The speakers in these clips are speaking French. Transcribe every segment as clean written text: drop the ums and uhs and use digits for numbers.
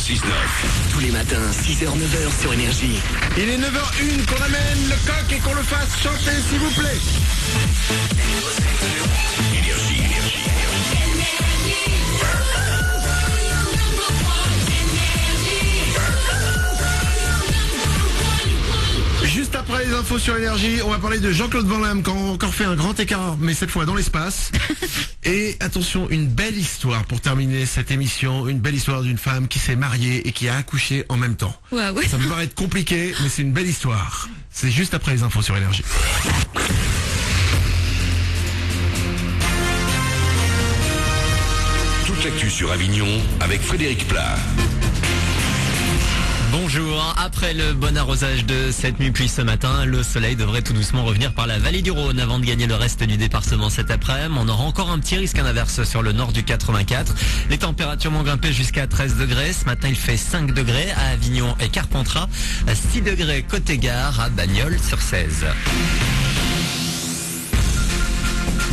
6-9. Tous les matins, 6h-9h sur Énergie. Il est 9h01 qu'on amène le coq et qu'on le fasse chanter, s'il vous plaît. Énergie. Juste après les infos sur Énergie, on va parler de Jean-Claude Van Damme qui a encore fait un grand écart, mais cette fois dans l'espace. Et attention, une belle histoire pour terminer cette émission, une belle histoire d'une femme qui s'est mariée et qui a accouché en même temps. Waouh. Ça peut paraître compliqué, mais c'est une belle histoire. C'est juste après les infos sur Énergie. Toute l'actu sur Avignon avec Frédéric Plat. Bonjour, après le bon arrosage de cette nuit puis ce matin, le soleil devrait tout doucement revenir par la vallée du Rhône avant de gagner le reste du département cet après-midi. On aura encore un petit risque d'averse sur le nord du 84. Les températures vont grimper jusqu'à 13 degrés. Ce matin, il fait 5 degrés à Avignon et Carpentras, 6 degrés côté gare à Bagnols-sur-Cèze.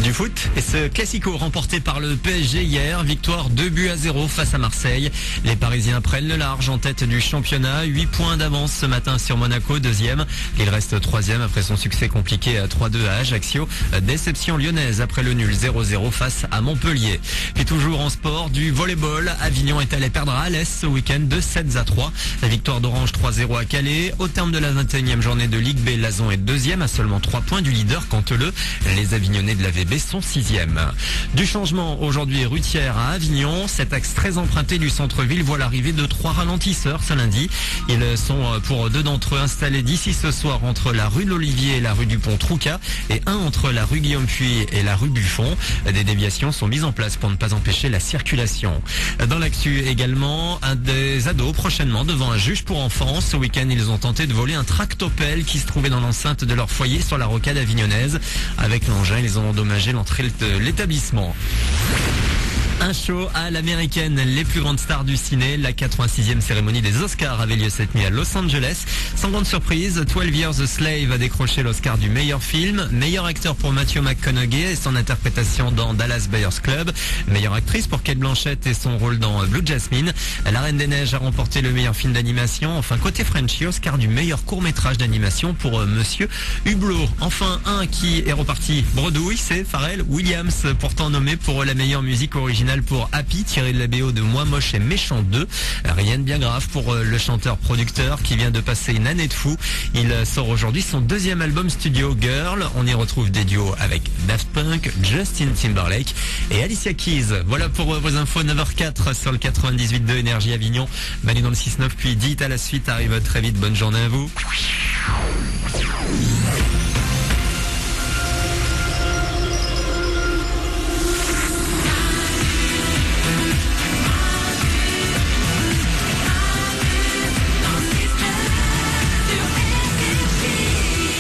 Du foot, et ce classico remporté par le PSG hier, victoire 2-0 face à Marseille. Les Parisiens prennent le large en tête du championnat, 8 points d'avance ce matin sur Monaco, deuxième. Il reste troisième après son succès compliqué à 3-2 à Ajaccio. Déception lyonnaise après le nul 0-0 face à Montpellier. Et toujours en sport, du volleyball, Avignon est allé perdre à Alès ce week-end de 7-3. La victoire d'Orange 3-0 à Calais. Au terme de la 21e journée de Ligue B, Lazon est deuxième à seulement 3 points du leader Canteleu. Les Avignonnais de la VB sont 6e. Du changement aujourd'hui routière à Avignon, cet axe très emprunté du centre-ville voit l'arrivée de 3 ralentisseurs ce lundi. Ils sont pour 2 d'entre eux installés d'ici ce soir entre la rue de l'Olivier et la rue du Pont-Trouca et un entre la rue Guillaume-Puy et la rue Buffon. Des déviations sont mises en place pour ne pas empêcher la circulation. Dans l'actu également, des ados prochainement devant un juge pour enfants. Ce week-end, ils ont tenté de voler un tractopelle qui se trouvait dans l'enceinte de leur foyer sur la rocade avignonnaise. Avec l'engin, ils ont endommagé l'entrée de l'établissement. Un show à l'américaine, les plus grandes stars du ciné. La 86e cérémonie des Oscars avait lieu cette nuit à Los Angeles. Sans grande surprise, 12 Years a Slave a décroché l'Oscar du meilleur film. Meilleur acteur pour Matthew McConaughey et son interprétation dans Dallas Buyers Club. Meilleure actrice pour Cate Blanchett et son rôle dans Blue Jasmine. La Reine des Neiges a remporté le meilleur film d'animation. Enfin, côté Frenchie, Oscar du meilleur court-métrage d'animation pour Monsieur Hublot. Enfin, un qui est reparti bredouille, c'est Pharrell Williams, pourtant nommé pour la meilleure musique originale pour Happy, tiré de la BO de Moi Moche et Méchant 2. Rien de bien grave pour le chanteur-producteur qui vient de passer une année de fou. Il sort aujourd'hui son deuxième album studio Girl. On y retrouve des duos avec Daft Punk, Justin Timberlake et Alicia Keys. Voilà pour vos infos, 9h04 sur le 98.2 Énergie Avignon. Manu dans le 6-9 puis dit à la suite arrive très vite. Bonne journée à vous.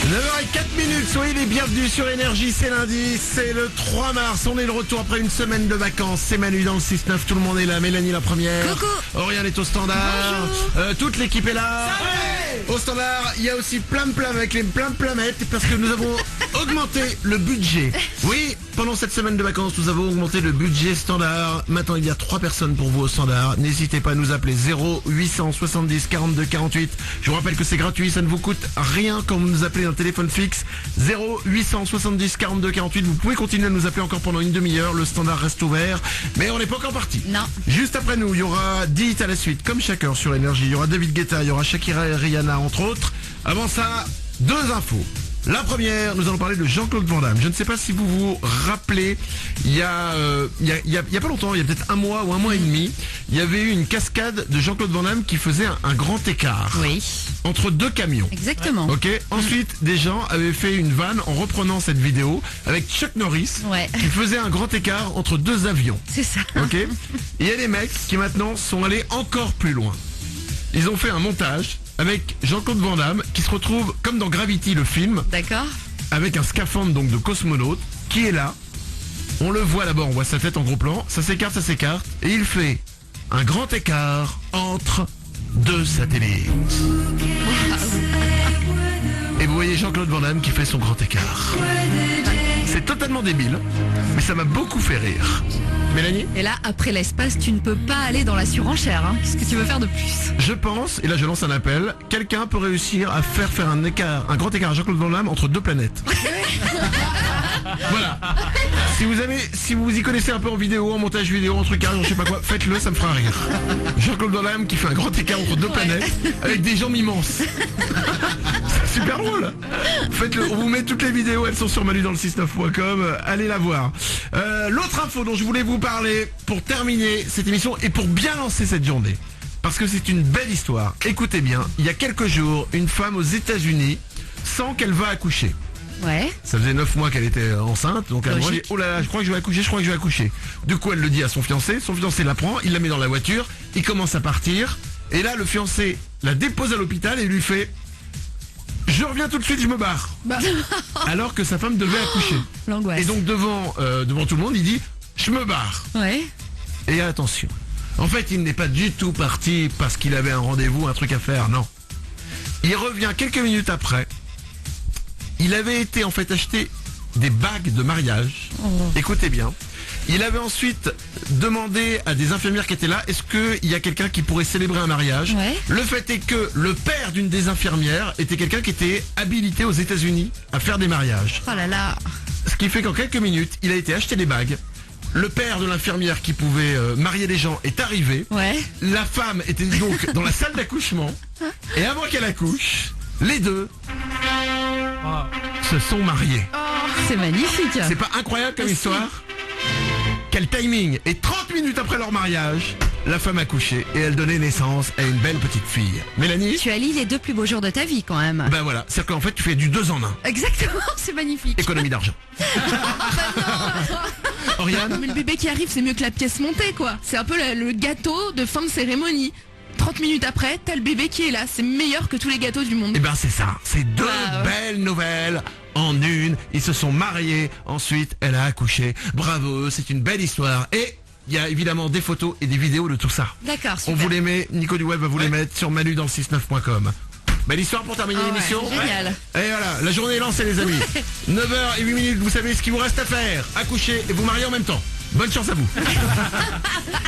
9h04, soyez les bienvenus sur Énergie, c'est lundi, c'est le 3 mars, on est de retour après une semaine de vacances, c'est Manu dans le 6-9, tout le monde est là, Mélanie la première, Coucou. Aurélien est au standard, toute l'équipe est là, au standard, il y a aussi plein avec les plein parce que nous avons augmenté le budget, oui, pendant cette semaine de vacances, nous avons augmenté le budget standard, maintenant il y a 3 personnes pour vous au standard, n'hésitez pas à nous appeler 0870 42 48, je vous rappelle que c'est gratuit, ça ne vous coûte rien quand vous nous appelez un téléphone fixe 0870 42 48. Vous pouvez continuer à nous appeler encore pendant une demi-heure. Le standard reste ouvert, mais on n'est pas encore parti. Non. Juste après nous, il y aura Dit à la suite, comme chaque heure sur Énergie. Il y aura David Guetta, il y aura Shakira et Rihanna entre autres. Avant ça, 2 infos. La première, nous allons parler de Jean-Claude Van Damme. Je ne sais pas si vous vous rappelez, il y a pas longtemps, il y a peut-être un mois ou un mois et demi, il y avait eu une cascade de Jean-Claude Van Damme qui faisait un grand écart. Oui. Entre 2 camions. Exactement. Ok. Ensuite, des gens avaient fait une vanne en reprenant cette vidéo avec Chuck Norris Ouais. qui faisait un grand écart entre 2 avions. C'est ça. Ok. Et il y a des mecs qui maintenant sont allés encore plus loin. Ils ont fait un montage avec Jean-Claude Van Damme qui se retrouve comme dans Gravity le film D'accord. avec un scaphandre donc de cosmonaute qui est là. On le voit d'abord, on voit sa tête en gros plan, ça s'écarte et il fait un grand écart entre 2 satellites. Et vous voyez Jean-Claude Van Damme qui fait son grand écart. C'est totalement débile, mais ça m'a beaucoup fait rire. Mélanie ? Et là, après l'espace, tu ne peux pas aller dans la surenchère. Hein. Qu'est-ce que tu veux faire de plus? Je pense, et là je lance un appel, quelqu'un peut réussir à faire un grand écart à Jean-Claude Van Damme entre deux planètes. Voilà. Si vous y connaissez un peu en vidéo, en montage vidéo, en trucage, je sais pas quoi, faites-le, ça me fera rire. Jean-Claude Van Damme qui fait un grand écart entre deux planètes avec des jambes immenses. C'est super drôle. Faites-le, on vous met toutes les vidéos, elles sont sur manudansle69.com, allez la voir. L'autre info dont je voulais vous parler pour terminer cette émission et pour bien lancer cette journée, parce que c'est une belle histoire. Écoutez bien, il y a quelques jours, une femme aux États-Unis sent qu'elle va accoucher. Ouais. Ça faisait 9 mois qu'elle était enceinte, donc elle dit oh là là, je crois que je vais accoucher. Du coup elle le dit à son fiancé l'apprend, il la met dans la voiture, il commence à partir, et là le fiancé la dépose à l'hôpital et lui fait je reviens tout de suite, je me barre. Alors que sa femme devait accoucher. L'angoisse. Et donc devant tout le monde, il dit je me barre. Ouais. Et attention, en fait il n'est pas du tout parti parce qu'il avait un rendez-vous, un truc à faire, non. Il revient quelques minutes après. Il avait été en fait acheter des bagues de mariage. Écoutez bien. Il avait ensuite demandé à des infirmières qui étaient là, est-ce qu'il y a quelqu'un qui pourrait célébrer un mariage? Ouais. Le fait est que le père d'une des infirmières était quelqu'un qui était habilité aux États-Unis à faire des mariages. Oh là là. Ce qui fait qu'en quelques minutes, il a été acheter des bagues. Le père de l'infirmière qui pouvait marier les gens est arrivé. Ouais. La femme était donc dans la salle d'accouchement. Et avant qu'elle accouche, les deux se sont mariés. C'est magnifique. C'est pas incroyable comme histoire? Quel timing! Et 30 minutes après leur mariage, la femme a couché et elle donnait naissance à une belle petite fille. Mélanie? Tu allies les deux plus beaux jours de ta vie quand même. Ben voilà, c'est-à-dire qu'en fait tu fais du 2 en 1. Exactement, c'est magnifique. Économie d'argent. Oriane? Mais le bébé qui arrive, c'est mieux que la pièce montée, quoi. C'est un peu le gâteau de fin de cérémonie. 30 minutes après, t'as le bébé qui est là. C'est meilleur que tous les gâteaux du monde. Eh ben c'est ça, c'est deux Bah, ouais. belles nouvelles en une. Ils se sont mariés, ensuite elle a accouché. Bravo, c'est une belle histoire. Et il y a évidemment des photos et des vidéos de tout ça. D'accord, On super. vous les met, Nico du Web va vous les mettre sur manudansle69.com. Belle histoire pour terminer Ah ouais, l'émission. génial. Et voilà, la journée est lancée les amis. 9h08, vous savez ce qu'il vous reste à faire. Accoucher et vous marier en même temps. Bonne chance à vous.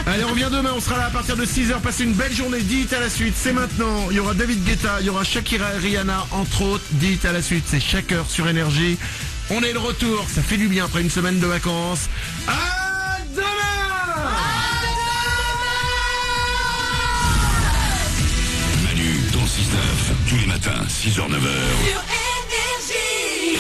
Allez, on revient demain, on sera là à partir de 6h. Passez une belle journée, dites à la suite. C'est maintenant, il y aura David Guetta, il y aura Shakira et Rihanna, entre autres. Dites à la suite, c'est chaque heure sur Énergie. On est de retour, ça fait du bien après une semaine de vacances. À demain! Manu dans le 6-9, tous les matins, 6h, 9h. Sur Énergie.